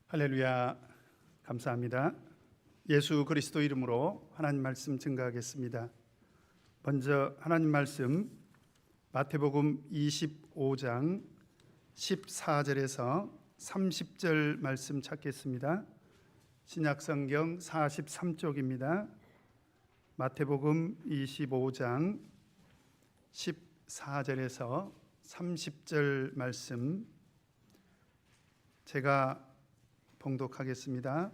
할렐루야, 감사합니다. 예수 그리스도 이름으로 하나님 말씀 증거하겠습니다. 먼저 하나님 말씀 마태복음 25장 14절에서 30절 말씀 찾겠습니다. 신약성경 43쪽입니다. 마태복음 25장 14절에서 30절 말씀 제가 봉독하겠습니다.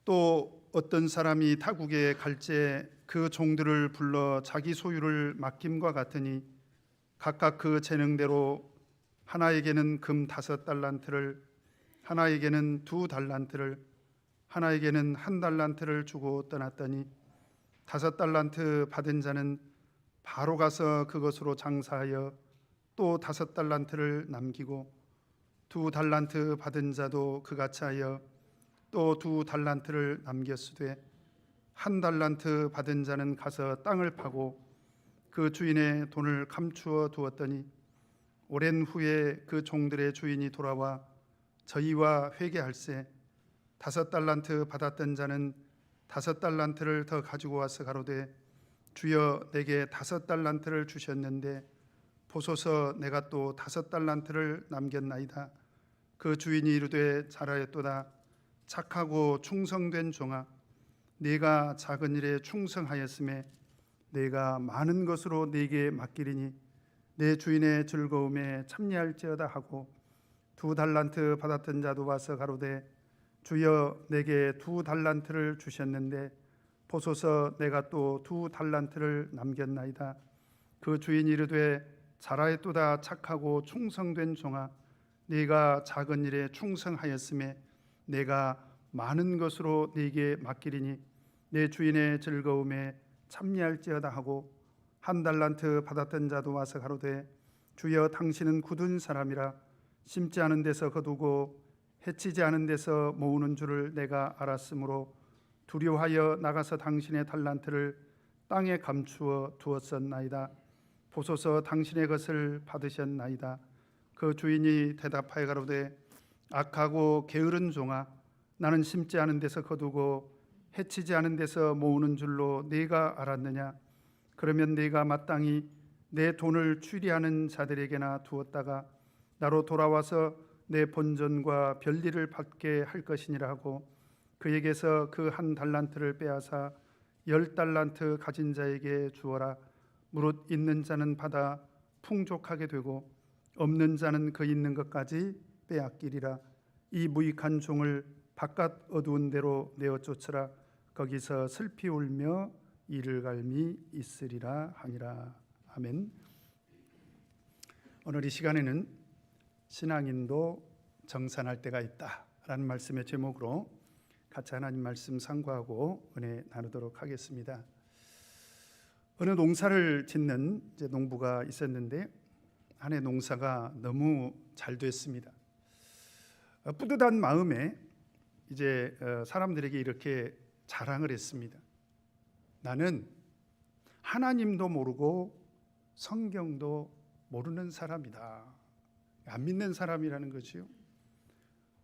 또 어떤 사람이 타국에 갈새 그 종들을 불러 자기 소유를 맡김과 같으니 각각 그 재능대로 하나에게는 금 5달란트를, 하나에게는 2달란트를, 하나에게는 1달란트를 주고 떠났더니 5달란트 받은 자는 바로 가서 그것으로 장사하여 또 5달란트를 남기고 2달란트 받은 자도 그같이 하여 또 2달란트를 남겼으되 1달란트 받은 자는 가서 땅을 파고 그 주인의 돈을 감추어 두었더니 오랜 후에 그 종들의 주인이 돌아와 저희와 회개할세 5달란트 받았던 자는 5달란트를 더 가지고 와서 가로되 주여 내게 5달란트를 주셨는데 보소서 내가 또 5달란트를 남겼나이다. 그 주인이 이르되 잘하였도다. 착하고 충성된 종아, 네가 작은 일에 충성하였음에 네가 많은 것으로 네게 맡기리니 내 주인의 즐거움에 참여할지어다 하고 2달란트 받았던 자도 와서 가로되 주여 내게 2달란트를 주셨는데 보소서 내가 또 2달란트를 남겼나이다. 그 주인이 이르되 잘하였도다. 착하고 충성된 종아, 네가 작은 일에 충성하였음에 내가 많은 것으로 네게 맡기리니 내 주인의 즐거움에 참여할지어다 하고 1달란트 받았던 자도 와서 가로되 주여 당신은 굳은 사람이라 심지 않은 데서 거두고 해치지 않은 데서 모으는 줄을 내가 알았으므로 두려워하여 나가서 당신의 달란트를 땅에 감추어 두었었나이다. 보소서 당신의 것을 받으셨나이다. 그 주인이 대답하여 가로되 악하고 게으른 종아, 나는 심지 않은 데서 거두고 해치지 않은 데서 모으는 줄로 네가 알았느냐? 그러면 네가 마땅히 내 돈을 추리하는 자들에게나 두었다가 나로 돌아와서 내 본전과 별리를 받게 할 것이니라 하고 그에게서 그 1달란트를 빼앗아 10달란트 가진 자에게 주어라. 무릇 있는 자는 받아 풍족하게 되고 없는 자는 그 있는 것까지 빼앗기리라. 이 무익한 종을 바깥 어두운 데로 내어 쫓으라. 거기서 슬피 울며 이를 갈미 있으리라 하니라. 아멘. 오늘 이 시간에는 신앙인도 정산할 때가 있다라는 말씀의 제목으로 같이 하나님 말씀 상고하고 은혜 나누도록 하겠습니다. 어느 농사를 짓는 농부가 있었는데 한 해 농사가 너무 잘 됐습니다. 뿌듯한 마음에 이제 사람들에게 이렇게 자랑을 했습니다. 나는 하나님도 모르고 성경도 모르는 사람이다. 안 믿는 사람이라는 거지요.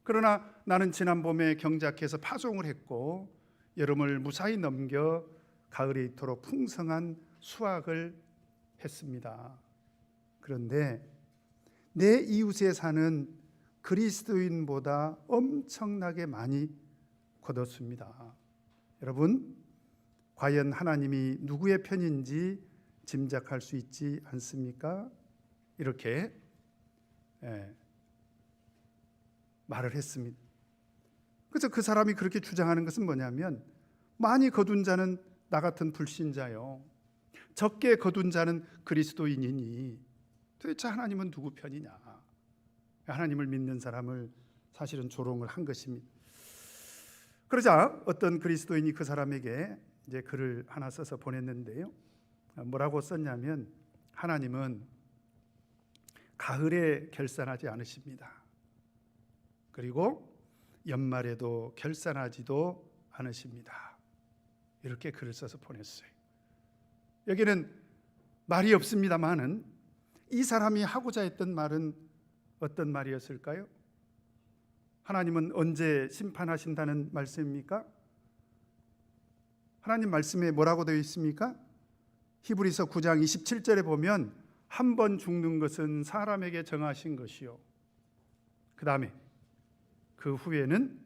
그러나 나는 지난 봄에 경작해서 파종을 했고 여름을 무사히 넘겨 가을에 이토록 풍성한 수확을 했습니다. 그런데 내 이웃에 사는 그리스도인보다 엄청나게 많이 거뒀습니다. 여러분, 과연 하나님이 누구의 편인지 짐작할 수 있지 않습니까? 이렇게 말을 했습니다. 그래서 그 사람이 그렇게 주장하는 것은 뭐냐면 많이 거둔 자는 나 같은 불신자요, 적게 거둔 자는 그리스도인이니 도대체 하나님은 누구 편이냐? 하나님을 믿는 사람을 사실은 조롱을 한 것입니다. 그러자 어떤 그리스도인이 그 사람에게 이제 글을 하나 써서 보냈는데요. 뭐라고 썼냐면 하나님은 가을에 결산하지 않으십니다. 그리고 연말에도 결산하지도 않으십니다. 이렇게 글을 써서 보냈어요. 여기는 말이 없습니다만은 이 사람이 하고자 했던 말은 어떤 말이었을까요? 하나님은 언제 심판하신다는 말씀입니까? 하나님 말씀에 뭐라고 되어 있습니까? 히브리서 9장 27절에 보면 한 번 죽는 것은 사람에게 정하신 것이요, 그 다음에 그 후에는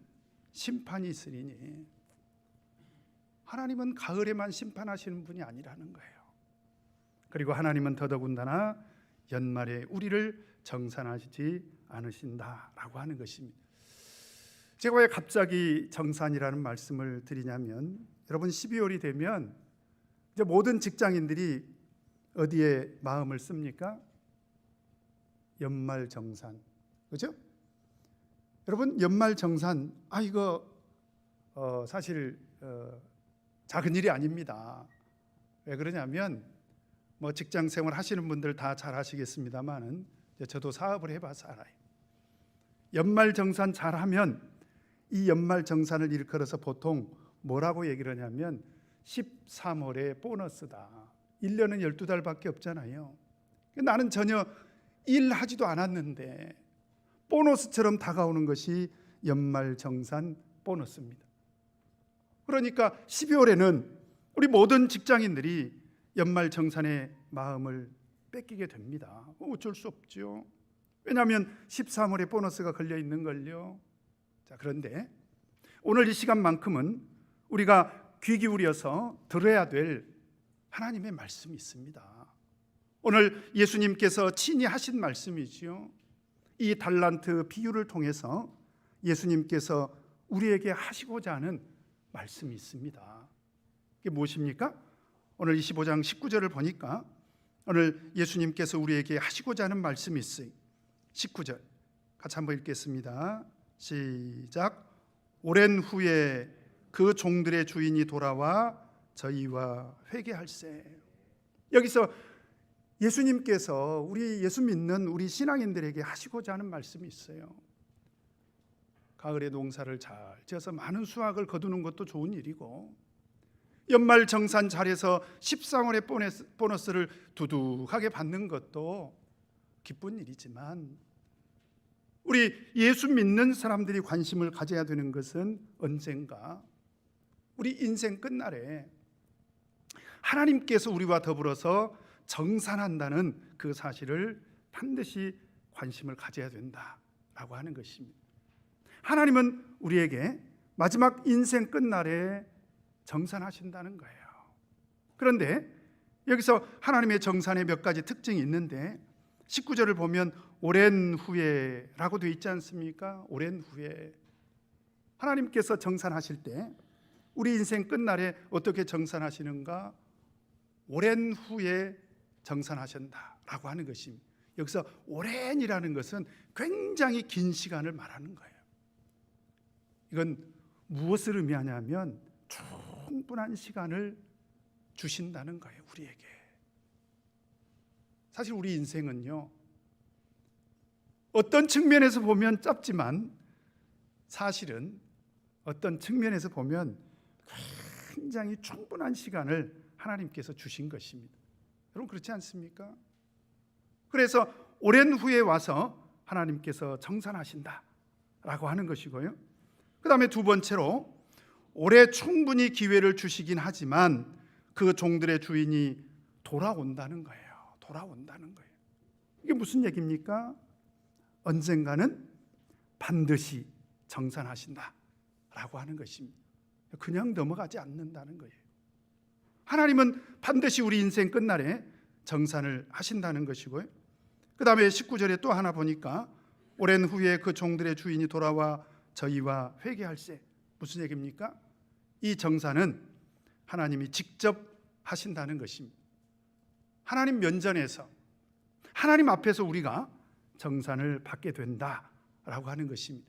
심판이 있으리니. 하나님은 가을에만 심판하시는 분이 아니라는 거예요. 그리고 하나님은 더더군다나 연말에 우리를 정산하시지 않으신다라고 하는 것입니다. 제가 왜 갑자기 정산이라는 말씀을 드리냐면, 여러분 12월이 되면 이제 모든 직장인들이 어디에 마음을 씁니까? 연말 정산, 그죠? 여러분 연말 정산, 이거 사실 작은 일이 아닙니다. 왜 그러냐면 뭐 직장 생활 하시는 분들 다 잘 하시겠습니다만은 저도 사업을 해봐서 알아요. 연말 정산 잘하면 이 연말 정산을 일컬어서 보통 뭐라고 얘기를 하냐면 13월의 보너스다. 1년은 12달밖에 없잖아요. 나는 전혀 일하지도 않았는데 보너스처럼 다가오는 것이 연말 정산 보너스입니다. 그러니까 12월에는 우리 모든 직장인들이 연말 정산의 마음을 뺏기게 됩니다. 어쩔 수 없죠. 왜냐하면 13월에 보너스가 걸려 있는 걸요. 자, 그런데 오늘 이 시간만큼은 우리가 귀 기울여서 들어야 될 하나님의 말씀이 있습니다. 오늘 예수님께서 친히 하신 말씀이지요. 이 달란트 비유를 통해서 예수님께서 우리에게 하시고자 하는 말씀이 있습니다. 이게 무엇입니까? 오늘 25장 19절을 보니까 오늘 예수님께서 우리에게 하시고자 하는 말씀이 있어요. 19절 같이 한번 읽겠습니다. 시작. 오랜 후에 그 종들의 주인이 돌아와 저희와 회개할세. 여기서 예수님께서 우리 예수 믿는 우리 신앙인들에게 하시고자 하는 말씀이 있어요. 가을에 농사를 잘 지어서 많은 수확을 거두는 것도 좋은 일이고, 연말 정산 잘해서 13월의 보너스를 두둑하게 받는 것도 기쁜 일이지만, 우리 예수 믿는 사람들이 관심을 가져야 되는 것은 언젠가 우리 인생 끝날에 하나님께서 우리와 더불어서 정산한다는 그 사실을 반드시 관심을 가져야 된다라고 하는 것입니다. 하나님은 우리에게 마지막 인생 끝날에 정산하신다는 거예요. 그런데 여기서 하나님의 정산의 몇 가지 특징이 있는데 19절을 보면 오랜 후에라고 되어 있지 않습니까? 오랜 후에. 하나님께서 정산하실 때 우리 인생 끝날에 어떻게 정산하시는가? 오랜 후에 정산하신다라고 하는 것입니다. 여기서 오랜이라는 것은 굉장히 긴 시간을 말하는 거예요. 이건 무엇을 의미하냐면 충분한 시간을 주신다는 거예요, 우리에게. 사실 우리 인생은요, 어떤 측면에서 보면 짧지만 사실은 어떤 측면에서 보면 굉장히 충분한 시간을 하나님께서 주신 것입니다. 여러분 그렇지 않습니까? 그래서 오랜 후에 와서 하나님께서 정산하신다라고 하는 것이고요. 그 다음에 두 번째로 올해 충분히 기회를 주시긴 하지만 그 종들의 주인이 돌아온다는 거예요. 돌아온다는 거예요. 이게 무슨 얘기입니까? 언젠가는 반드시 정산하신다라고 하는 것입니다. 그냥 넘어가지 않는다는 거예요. 하나님은 반드시 우리 인생 끝날에 정산을 하신다는 것이고요. 그 다음에 19절에 또 하나 보니까 오랜 후에 그 종들의 주인이 돌아와 저희와 회개할세. 무슨 얘기입니까? 이 정산은 하나님이 직접 하신다는 것입니다. 하나님 면전에서 하나님 앞에서 우리가 정산을 받게 된다라고 하는 것입니다.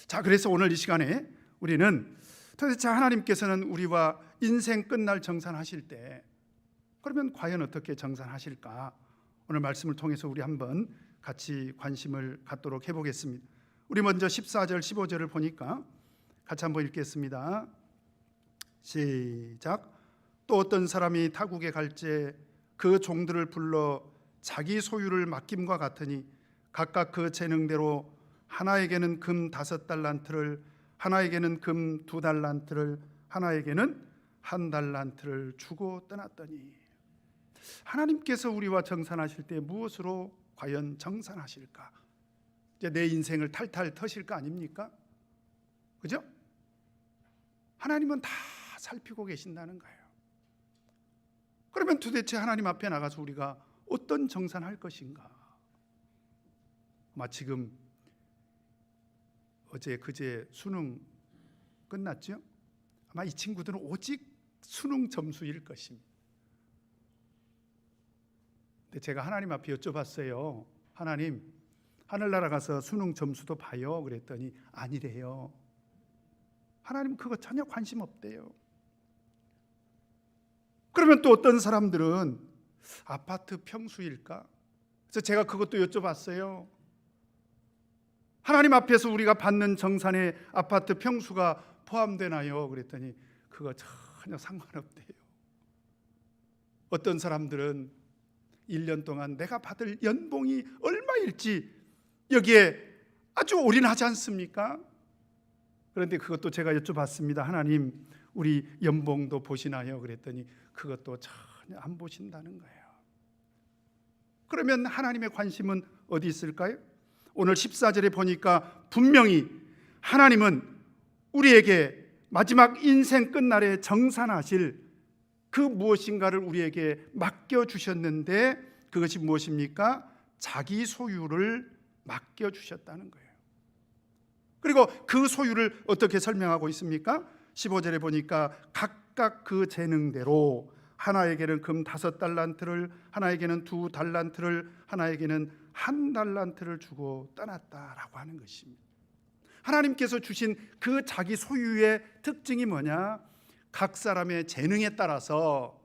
자, 그래서 오늘 이 시간에 우리는 도대체 하나님께서는 우리와 인생 끝날 정산하실 때 그러면 과연 어떻게 정산하실까? 오늘 말씀을 통해서 우리 한번 같이 관심을 갖도록 해보겠습니다. 우리 먼저 14절 15절을 보니까 같이 한번 읽겠습니다. 시작. 또 어떤 사람이 타국에 갈제 그 종들을 불러 자기 소유를 맡김과 같으니 각각 그 재능대로 하나에게는 금 5달란트를, 하나에게는 금 2달란트를, 하나에게는 1달란트를 주고 떠났더니. 하나님께서 우리와 정산하실 때 무엇으로 과연 정산하실까? 이제 내 인생을 탈탈 터실 거 아닙니까? 그죠? 하나님은 다 살피고 계신다는 거예요. 그러면 도대체 하나님 앞에 나가서 우리가 어떤 정산할 것인가? 아마 지금 어제 그제 수능 끝났죠? 아마 이 친구들은 오직 수능 점수일 것입니다. 근데 제가 하나님 앞에 여쭤봤어요. 하나님, 하늘나라 가서 수능 점수도 봐요? 그랬더니 아니래요. 하나님 그거 전혀 관심 없대요. 그러면 또 어떤 사람들은 아파트 평수일까? 그래서 제가 그것도 여쭤봤어요. 하나님 앞에서 우리가 받는 정산에 아파트 평수가 포함되나요? 그랬더니 그거 전혀 상관없대요. 어떤 사람들은 1년 동안 내가 받을 연봉이 얼마일지 여기에 아주 올인하지 않습니까? 그런데 그것도 제가 여쭤봤습니다. 하나님, 우리 연봉도 보시나요? 그랬더니 그것도 전혀 안 보신다는 거예요. 그러면 하나님의 관심은 어디 있을까요? 오늘 14절에 보니까 분명히 하나님은 우리에게 마지막 인생 끝날에 정산하실 그 무엇인가를 우리에게 맡겨주셨는데 그것이 무엇입니까? 자기 소유를 맡겨주셨다는 거예요. 그리고 그 소유를 어떻게 설명하고 있습니까? 15절에 보니까 각각 그 재능대로 하나에게는 금 5달란트를, 하나에게는 2달란트를, 하나에게는 1달란트를 주고 떠났다라고 하는 것입니다. 하나님께서 주신 그 자기 소유의 특징이 뭐냐? 각 사람의 재능에 따라서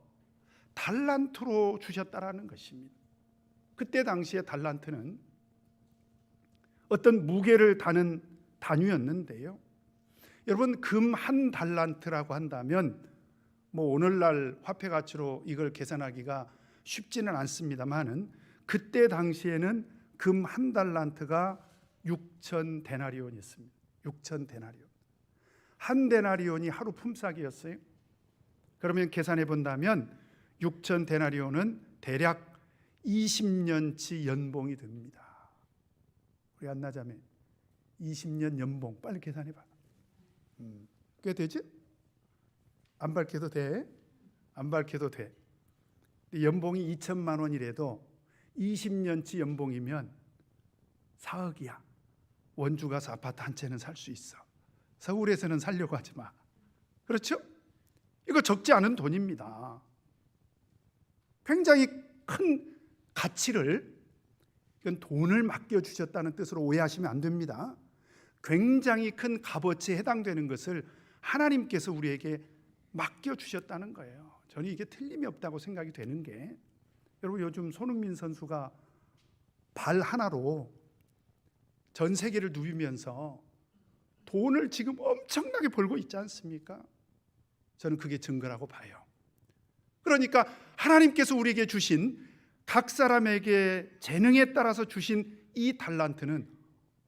달란트로 주셨다라는 것입니다. 그때 당시에 달란트는 어떤 무게를 다는 단위였는데요. 여러분, 금 1달란트라고 한다면 뭐 오늘날 화폐 가치로 이걸 계산하기가 쉽지는 않습니다만은 그때 당시에는 금 1달란트가 6,000데나리온이었습니다. 6,000데나리온. 한 데나리온이 하루 품삯이었어요. 그러면 계산해 본다면 6,000데나리온은 대략 20년치 연봉이 됩니다. 우리 안나자매 20년 연봉 빨리 계산해 봐. 꽤 되지? 안 밝혀도 돼. 안 밝혀도 돼. 연봉이 2천만 원이라도 20년치 연봉이면 4억이야. 원주 가서 아파트 한 채는 살 수 있어. 서울에서는 살려고 하지 마. 그렇죠? 이거 적지 않은 돈입니다. 굉장히 큰 가치를, 이건 돈을 맡겨주셨다는 뜻으로 오해하시면 안 됩니다. 굉장히 큰 값어치에 해당되는 것을 하나님께서 우리에게 맡겨주셨다는 거예요. 저는 이게 틀림이 없다고 생각이 되는 게, 여러분 요즘 손흥민 선수가 발 하나로 전 세계를 누비면서 돈을 지금 엄청나게 벌고 있지 않습니까? 저는 그게 증거라고 봐요. 그러니까 하나님께서 우리에게 주신, 각 사람에게 재능에 따라서 주신 이 달란트는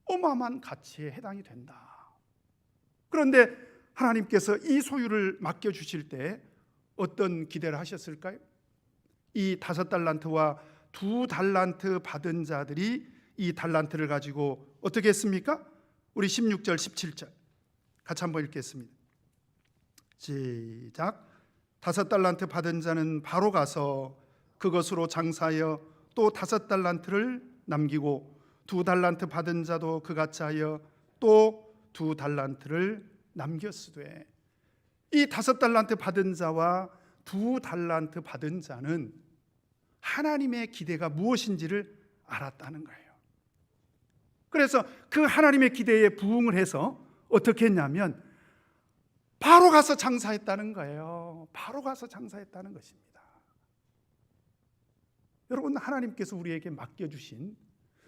어마어마한 가치에 해당이 된다. 그런데 하나님께서 이 소유를 맡겨주실 때 어떤 기대를 하셨을까요? 이 5달란트와 2달란트 받은 자들이 이 달란트를 가지고 어떻게 했습니까? 우리 16절 17절 같이 한번 읽겠습니다. 시작. 5달란트 받은 자는 바로 가서 그것으로 장사하여 또 5달란트를 남기고 2달란트 받은 자도 그같이 하여 또 2달란트를 남겼으되. 이 5달란트 받은 자와 2달란트 받은 자는 하나님의 기대가 무엇인지를 알았다는 거예요. 그래서 그 하나님의 기대에 부응을 해서 어떻게 했냐면 바로 가서 장사했다는 거예요. 바로 가서 장사했다는 것입니다. 여러분, 하나님께서 우리에게 맡겨주신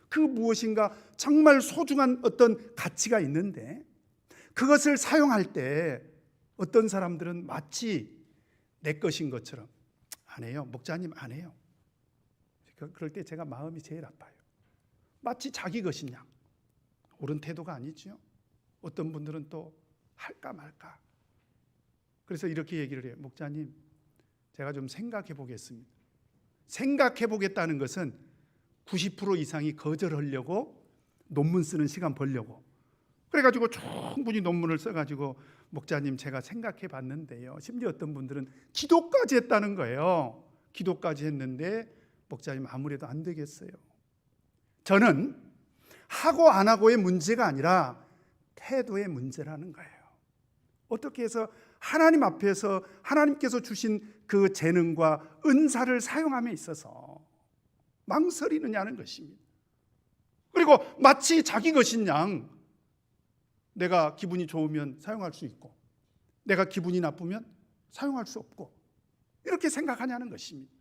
그 무엇인가 정말 소중한 어떤 가치가 있는데 그것을 사용할 때 어떤 사람들은 마치 내 것인 것처럼 안 해요. 목사님 안 해요. 그럴 때 제가 마음이 제일 아파요. 마치 자기 것인 양. 옳은 태도가 아니죠. 어떤 분들은 또 할까 말까. 그래서 이렇게 얘기를 해요. 목사님, 제가 좀 생각해 보겠습니다. 생각해 보겠다는 것은 90% 이상이 거절하려고 논문 쓰는 시간 벌려고. 그래가지고 충분히 논문을 써가지고 목사님 제가 생각해 봤는데요. 심지어 어떤 분들은 기도까지 했다는 거예요. 기도까지 했는데 목사님 아무래도 안 되겠어요. 저는 하고 안 하고의 문제가 아니라 태도의 문제라는 거예요. 어떻게 해서 하나님 앞에서 하나님께서 주신 그 재능과 은사를 사용함에 있어서 망설이느냐는 것입니다. 그리고 마치 자기 것인 양 내가 기분이 좋으면 사용할 수 있고 내가 기분이 나쁘면 사용할 수 없고 이렇게 생각하냐는 것입니다.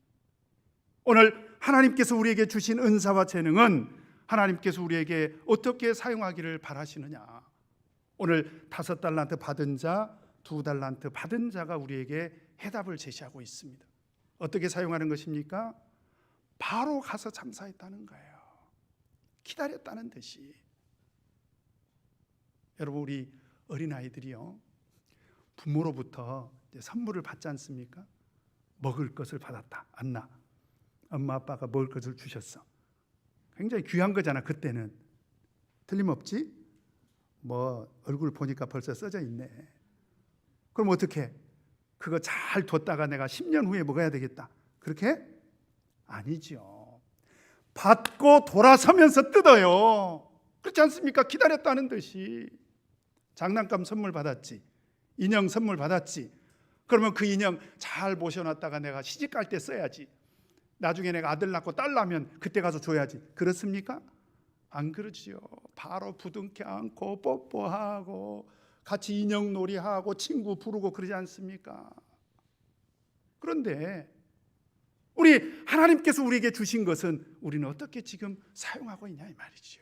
오늘 하나님께서 우리에게 주신 은사와 재능은 하나님께서 우리에게 어떻게 사용하기를 바라시느냐. 오늘 5달란트 받은 자, 2달란트 받은 자가 우리에게 해답을 제시하고 있습니다. 어떻게 사용하는 것입니까? 바로 가서 장사했다는 거예요. 기다렸다는 듯이. 여러분, 우리 어린아이들이요, 부모로부터 선물을 받지 않습니까? 먹을 것을 받았다. 안나, 엄마 아빠가 먹을 것을 주셨어. 굉장히 귀한 거잖아. 그때는 틀림없지. 뭐 얼굴 보니까 벌써 써져 있네. 그럼 어떻게? 그거 잘 뒀다가 내가 10년 후에 먹어야 되겠다. 그렇게? 아니죠. 받고 돌아서면서 뜯어요. 그렇지 않습니까? 기다렸다는 듯이. 장난감 선물 받았지, 인형 선물 받았지. 그러면 그 인형 잘 모셔놨다가 내가 시집 갈 때 써야지. 나중에 내가 아들 낳고 딸 낳으면 그때 가서 줘야지. 그렇습니까? 안 그러지요. 바로 부둥켜 안고 뽀뽀하고 같이 인형놀이하고 친구 부르고 그러지 않습니까? 그런데 우리 하나님께서 우리에게 주신 것은 우리는 어떻게 지금 사용하고 있냐 이 말이죠.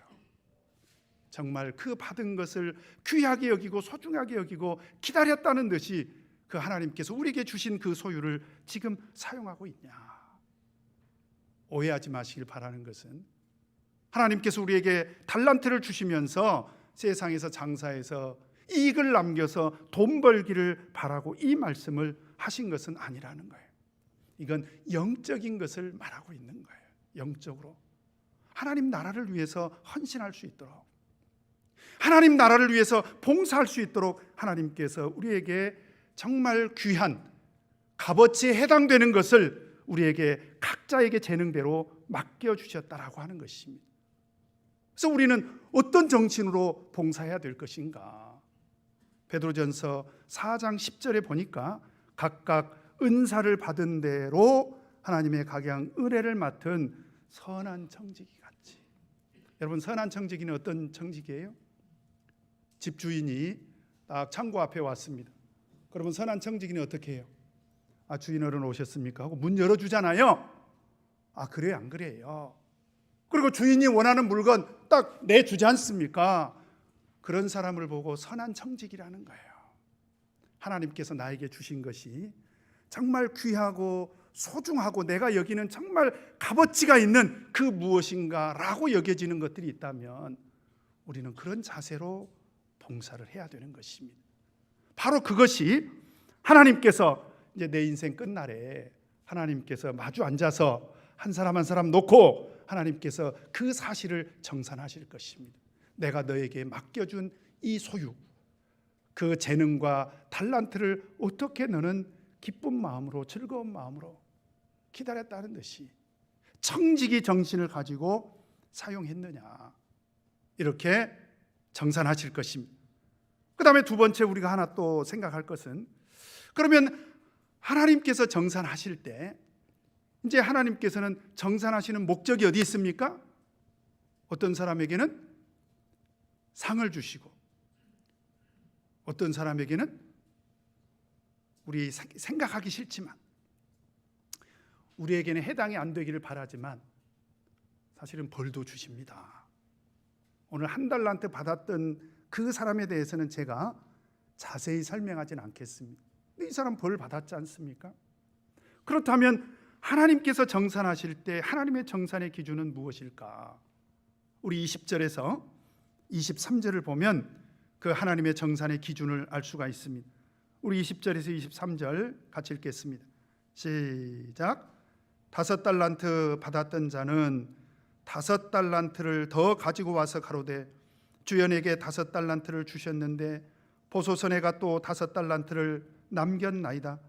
정말 그 받은 것을 귀하게 여기고 소중하게 여기고 기다렸다는 듯이 그 하나님께서 우리에게 주신 그 소유를 지금 사용하고 있냐. 오해하지 마시길 바라는 것은 하나님께서 우리에게 달란트를 주시면서 세상에서 장사해서 이익을 남겨서 돈 벌기를 바라고 이 말씀을 하신 것은 아니라는 거예요. 이건 영적인 것을 말하고 있는 거예요. 영적으로 하나님 나라를 위해서 헌신할 수 있도록, 하나님 나라를 위해서 봉사할 수 있도록 하나님께서 우리에게 정말 귀한 값어치에 해당되는 것을 우리에게 각자에게 재능대로 맡겨주셨다라고 하는 것입니다. 그래서 우리는 어떤 정신으로 봉사해야 될 것인가? 베드로전서 4장 10절에 보니까 각각 은사를 받은 대로 하나님의 각양 은혜를 맡은 선한 청지기 같이. 여러분, 선한 청지기는 어떤 청지기예요? 집주인이 딱 창고 앞에 왔습니다. 그러면 선한 청지기는 어떻게 해요? 아, 주인 어른 오셨습니까? 하고 문 열어주잖아요. 아, 그래요? 안 그래요? 그리고 주인이 원하는 물건 딱 내주지 않습니까? 그런 사람을 보고 선한 청지기라는 거예요. 하나님께서 나에게 주신 것이 정말 귀하고 소중하고 내가 여기는 정말 값어치가 있는 그 무엇인가라고 여겨지는 것들이 있다면 우리는 그런 자세로 봉사를 해야 되는 것입니다. 바로 그것이 하나님께서 이제 내 인생 끝날에 하나님께서 마주 앉아서 한 사람 한 사람 놓고 하나님께서 그 사실을 정산하실 것입니다. 내가 너에게 맡겨준 이 소유, 그 재능과 달란트를 어떻게 너는 기쁜 마음으로 즐거운 마음으로 기다렸다는 듯이 청지기 정신을 가지고 사용했느냐, 이렇게 정산하실 것입니다. 그 다음에 두 번째 우리가 하나 또 생각할 것은, 그러면 하나님께서 정산하실 때 이제 하나님께서는 정산하시는 목적이 어디 있습니까? 어떤 사람에게는 상을 주시고 어떤 사람에게는 우리 생각하기 싫지만 우리에게는 해당이 안 되기를 바라지만 사실은 벌도 주십니다. 오늘 한 달란트 받았던 그 사람에 대해서는 제가 자세히 설명하진 않겠습니다. 근데 이 사람 벌 받았지 않습니까? 그렇다면 하나님께서 정산하실 때 하나님의 정산의 기준은 무엇일까? 우리 20절에서 23절을 보면 그 하나님의 정산의 기준을 알 수가 있습니다. 우리 20절에서 23절 같이 읽겠습니다. 시작. 5달란트 받았던 자는 5달란트를 더 가지고 와서 가로되 주연에게 5달란트를 주셨는데 보소서 내가 또 5달란트를 남겼나이다.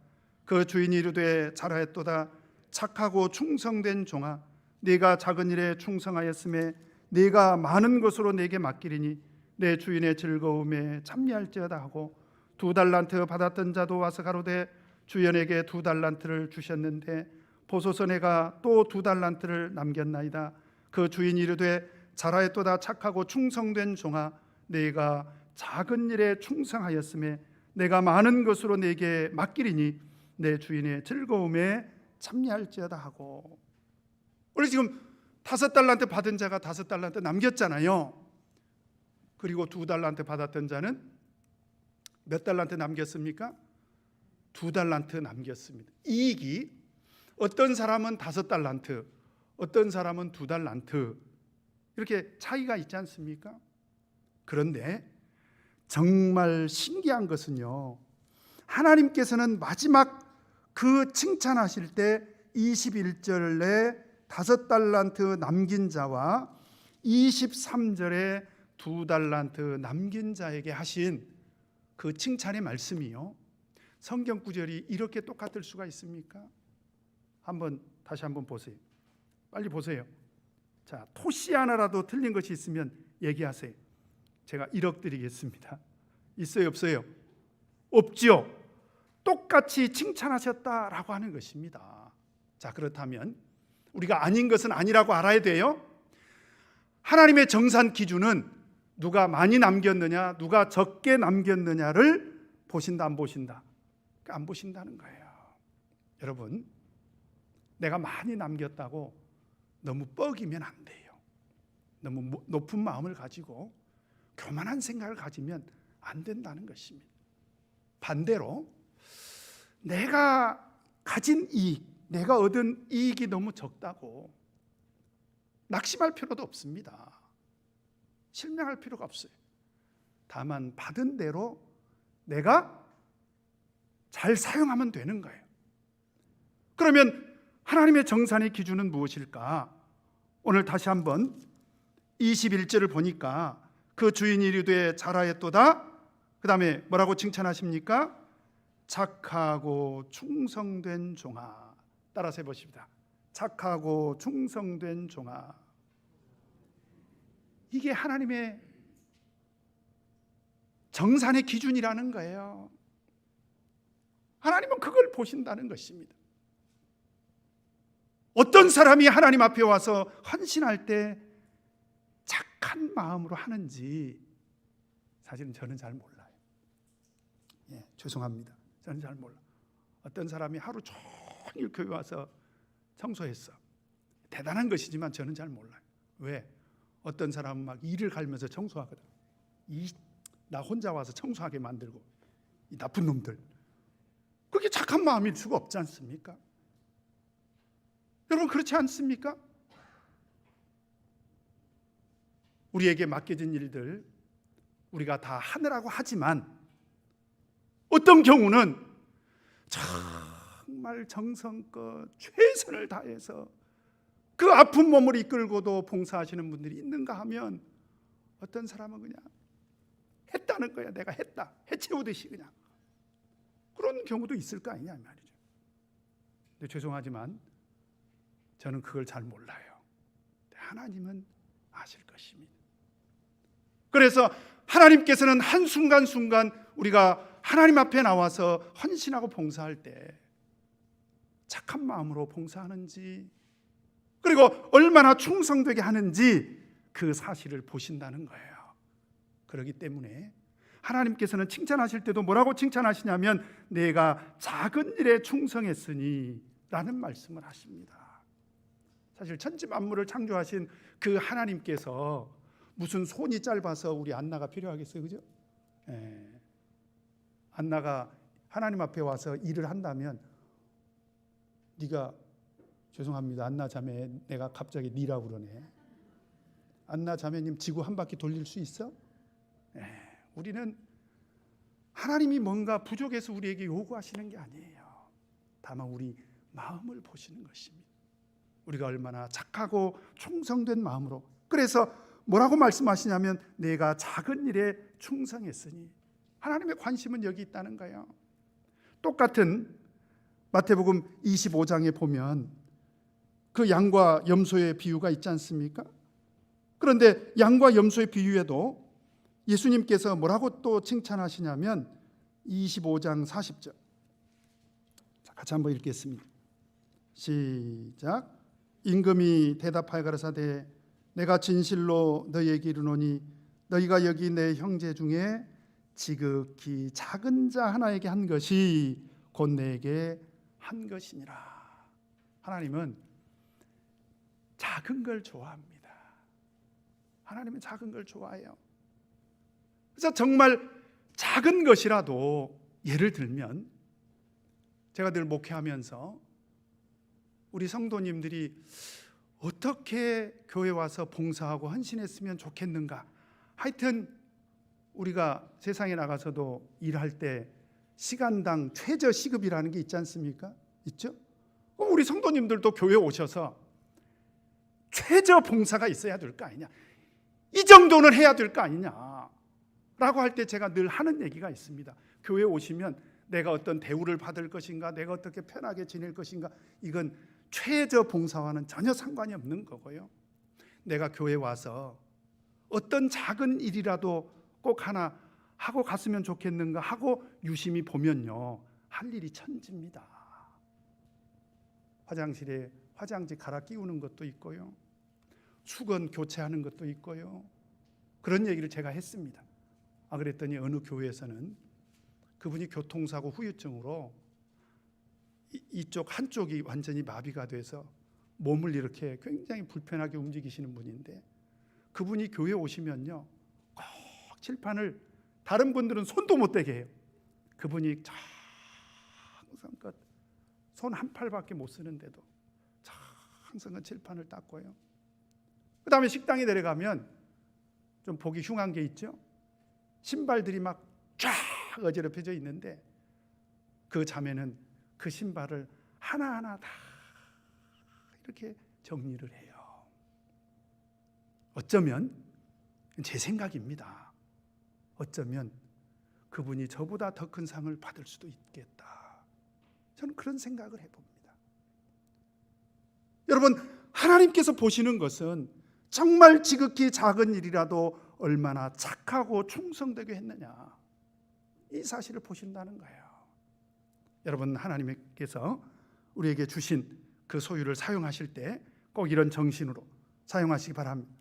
그 주인이 이르되 잘하였도다. 착하고 충성된 종아, 네가 작은 일에 충성하였음에 네가 많은 것으로 내게 맡기리니 내 주인의 즐거움에 참여할지어다 하고 2달란트 받았던 자도 와서 가로되 주연에게 2달란트를 주셨는데 보소서 내가 또 2달란트를 남겼나이다. 그 주인이 이르되 잘하였도다. 착하고 충성된 종아, 네가 작은 일에 충성하였음에 내가 많은 것으로 내게 맡기리니 내 주인의 즐거움에 참여할지어다 하고. 우리 지금 5달란트 받은 자가 5달란트 남겼잖아요. 그리고 2달란트 받았던 자는 몇 달란트 남겼습니까? 2달란트 남겼습니다. 이익이 어떤 사람은 5달란트, 어떤 사람은 2달란트, 이렇게 차이가 있지 않습니까? 그런데 정말 신기한 것은요, 하나님께서는 마지막 그 칭찬하실 때 21절에 5달란트 남긴 자와 23절에 2달란트 남긴 자에게 하신 그 칭찬의 말씀이요, 성경 구절이 이렇게 똑같을 수가 있습니까? 다시 한번 보세요. 빨리 보세요. 자, 토시 하나라도 틀린 것이 있으면 얘기하세요. 제가 1억 드리겠습니다. 있어요, 없어요? 없지요. 똑같이 칭찬하셨다라고 하는 것입니다. 자, 그렇다면 우리가 아닌 것은 아니라고 알아야 돼요. 하나님의 정산 기준은 누가 많이 남겼느냐, 누가 적게 남겼느냐를 보신다, 안 보신다? 안 보신다는 거예요. 여러분, 내가 많이 남겼다고 너무 뻐기면 안 돼요. 너무 높은 마음을 가지고 교만한 생각을 가지면 안 된다는 것입니다. 반대로 내가 가진 이익, 내가 얻은 이익이 너무 적다고 낙심할 필요도 없습니다. 실망할 필요가 없어요. 다만 받은 대로 내가 잘 사용하면 되는 거예요. 그러면 하나님의 정산의 기준은 무엇일까? 오늘 다시 한번 21절을 보니까 그 주인이 이르되 잘하였도다. 그 다음에 뭐라고 칭찬하십니까? 착하고 충성된 종아. 따라서 해보십니다. 착하고 충성된 종아. 이게 하나님의 정산의 기준이라는 거예요. 하나님은 그걸 보신다는 것입니다. 어떤 사람이 하나님 앞에 와서 헌신할 때 착한 마음으로 하는지 사실은 저는 잘 몰라요. 죄송합니다. 저는 잘 몰라. 어떤 사람이 하루 종일 교회 와서 청소했어. 대단한 것이지만 저는 잘 몰라요. 왜? 어떤 사람은 막 이를 갈면서 청소하거든. 나 혼자 와서 청소하게 만들고, 이 나쁜 놈들. 그게 착한 마음일 수가 없지 않습니까? 여러분, 그렇지 않습니까? 우리에게 맡겨진 일들 우리가 다 하느라고 하지만 어떤 경우는 정말 정성껏 최선을 다해서 그 아픈 몸을 이끌고도 봉사하시는 분들이 있는가 하면 어떤 사람은 그냥 했다는 거야. 내가 했다. 해치우듯이 그냥. 그런 경우도 있을 거 아니냐 말이죠. 근데 죄송하지만 저는 그걸 잘 몰라요. 하나님은 아실 것입니다. 그래서 하나님께서는 한순간순간 우리가 하나님 앞에 나와서 헌신하고 봉사할 때 착한 마음으로 봉사하는지, 그리고 얼마나 충성되게 하는지 그 사실을 보신다는 거예요. 그렇기 때문에 하나님께서는 칭찬하실 때도 뭐라고 칭찬하시냐면 내가 작은 일에 충성했으니 라는 말씀을 하십니다. 사실 천지 만물을 창조하신 그 하나님께서 무슨 손이 짧아서 우리 안나가 필요하겠어요, 그죠? 안나가 하나님 앞에 와서 일을 한다면, 네가, 죄송합니다, 안나 자매, 내가 갑자기 니라고 그러네. 안나 자매님 지구 한 바퀴 돌릴 수 있어? 우리는 하나님이 뭔가 부족해서 우리에게 요구하시는 게 아니에요. 다만 우리 마음을 보시는 것입니다. 우리가 얼마나 착하고 충성된 마음으로, 그래서 뭐라고 말씀하시냐면 내가 작은 일에 충성했으니, 하나님의 관심은 여기 있다는 거예요. 똑같은 마태복음 25장에 보면 그 양과 염소의 비유가 있지 않습니까? 그런데 양과 염소의 비유에도 예수님께서 뭐라고 또 칭찬하시냐면 25장 40절, 같이 한번 읽겠습니다. 시작. 임금이 대답하여 가라사대 내가 진실로 너희에게 이르노니 너희가 여기 내 형제 중에 지극히 작은 자 하나에게 한 것이 곧 내게 한 것이니라. 하나님은 작은 걸 좋아합니다. 하나님은 작은 걸 좋아해요. 그래서 정말 작은 것이라도, 예를 들면 제가 늘 목회하면서 우리 성도님들이 어떻게 교회 와서 봉사하고 헌신했으면 좋겠는가, 하여튼 우리가 세상에 나가서도 일할 때 시간당 최저 시급이라는 게 있지 않습니까? 있죠? 그럼 우리 성도님들도 교회 오셔서 최저 봉사가 있어야 될 거 아니냐, 이 정도는 해야 될 거 아니냐 라고 할 때 제가 늘 하는 얘기가 있습니다. 교회 오시면 내가 어떤 대우를 받을 것인가, 내가 어떻게 편하게 지낼 것인가, 이건 최저 봉사와는 전혀 상관이 없는 거고요. 내가 교회 와서 어떤 작은 일이라도 꼭 하나 하고 갔으면 좋겠는가 하고 유심히 보면요, 할 일이 천지입니다. 화장실에 화장지 갈아 끼우는 것도 있고요, 수건 교체하는 것도 있고요. 그런 얘기를 제가 했습니다. 그랬더니 어느 교회에서는 그분이 교통사고 후유증으로 이쪽 한쪽이 완전히 마비가 돼서 몸을 이렇게 굉장히 불편하게 움직이시는 분인데, 그분이 교회 오시면요 꼭 칠판을, 다른 분들은 손도 못 대게 해요. 그분이 정성껏 손 한 팔밖에 못 쓰는데도 정성껏 칠판을 닦고요. 그 다음에 식당에 내려가면 좀 보기 흉한 게 있죠. 신발들이 막 쫙 어지럽혀져 있는데 그 자매는 그 신발을 하나하나 다 이렇게 정리를 해요. 어쩌면, 제 생각입니다, 어쩌면 그분이 저보다 더 큰 상을 받을 수도 있겠다, 저는 그런 생각을 해봅니다. 여러분, 하나님께서 보시는 것은 정말 지극히 작은 일이라도 얼마나 착하고 충성되게 했느냐, 이 사실을 보신다는 거예요. 여러분, 하나님께서 우리에게 주신 그 소유를 사용하실 때 꼭 이런 정신으로 사용하시기 바랍니다.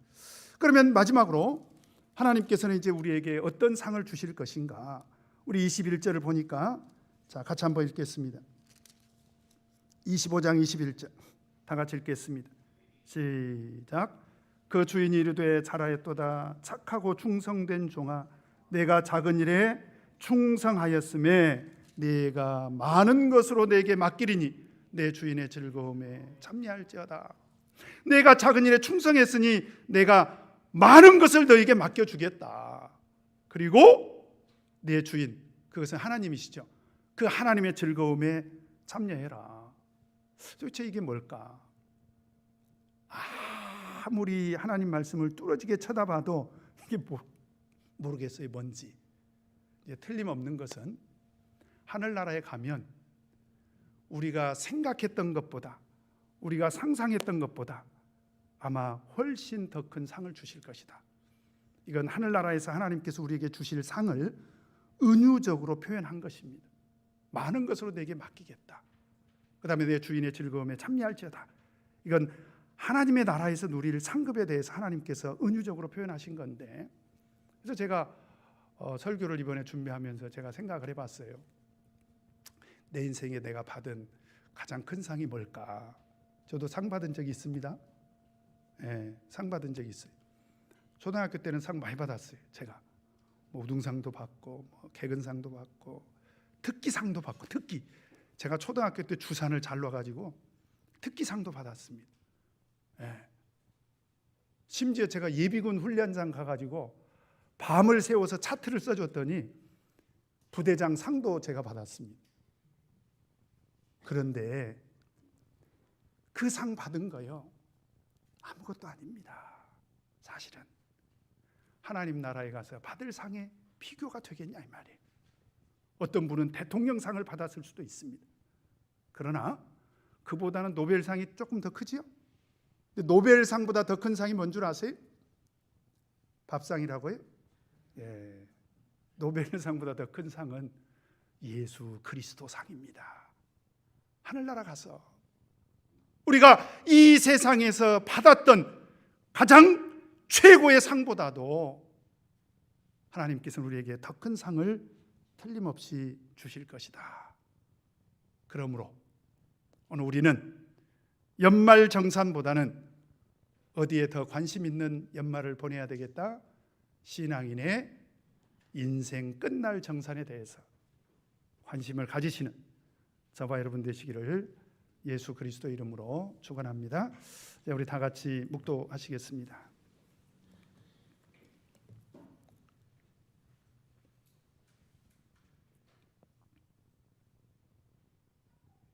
그러면 마지막으로 하나님께서는 이제 우리에게 어떤 상을 주실 것인가, 우리 21절을 보니까, 자, 같이 한번 읽겠습니다. 25장 21절 다 같이 읽겠습니다. 시작. 그 주인이 이르되 잘하였도다 착하고 충성된 종아, 내가 작은 일에 충성하였음에 네가 많은 것으로 내게 맡기리니 내 주인의 즐거움에 참여할지어다. 내가 작은 일에 충성했으니 내가 많은 것을 너에게 맡겨주겠다. 그리고 내 주인, 그것은 하나님이시죠. 그 하나님의 즐거움에 참여해라. 도대체 이게 뭘까? 아무리 하나님 말씀을 뚫어지게 쳐다봐도 이게 모르겠어요, 뭔지. 틀림없는 것은 하늘나라에 가면 우리가 생각했던 것보다, 우리가 상상했던 것보다 아마 훨씬 더 큰 상을 주실 것이다. 이건 하늘나라에서 하나님께서 우리에게 주실 상을 은유적으로 표현한 것입니다. 많은 것으로 내게 맡기겠다. 그 다음에 내 주인의 즐거움에 참여할지어다. 이건 하나님의 나라에서 누릴 상급에 대해서 하나님께서 은유적으로 표현하신 건데, 그래서 제가 설교를 이번에 준비하면서 제가 생각을 해봤어요. 내 인생에 내가 받은 가장 큰 상이 뭘까? 저도 상 받은 적이 있습니다. 네, 상 받은 적이 있어요. 초등학교 때는 상 많이 받았어요. 제가 우등상도 받고 개근상도 받고 특기상도 받고, 특기, 제가 초등학교 때 주산을 잘 놔가지고 특기상도 받았습니다. 네. 심지어 제가 예비군 훈련장 가가지고 밤을 새워서 차트를 써줬더니 부대장 상도 제가 받았습니다. 그런데 그 상 받은 거요, 아무것도 아닙니다. 사실은 하나님 나라에 가서 받을 상에 비교가 되겠냐 이 말이에요. 어떤 분은 대통령상을 받았을 수도 있습니다. 그러나 그보다는 노벨상이 조금 더 크지요. 노벨상보다 더 큰 상이 뭔 줄 아세요? 밥상이라고요? 예, 노벨상보다 더 큰 상은 예수 그리스도 상입니다. 하늘나라 가서 우리가 이 세상에서 받았던 가장 최고의 상보다도 하나님께서는 우리에게 더 큰 상을 틀림없이 주실 것이다. 그러므로 오늘 우리는 연말 정산보다는 어디에 더 관심 있는 연말을 보내야 되겠다? 신앙인의 인생 끝날 정산에 대해서 관심을 가지시는 저와 여러분 되시기를 예수 그리스도 이름으로 축원합니다. 우리 다 같이 묵도하시겠습니다.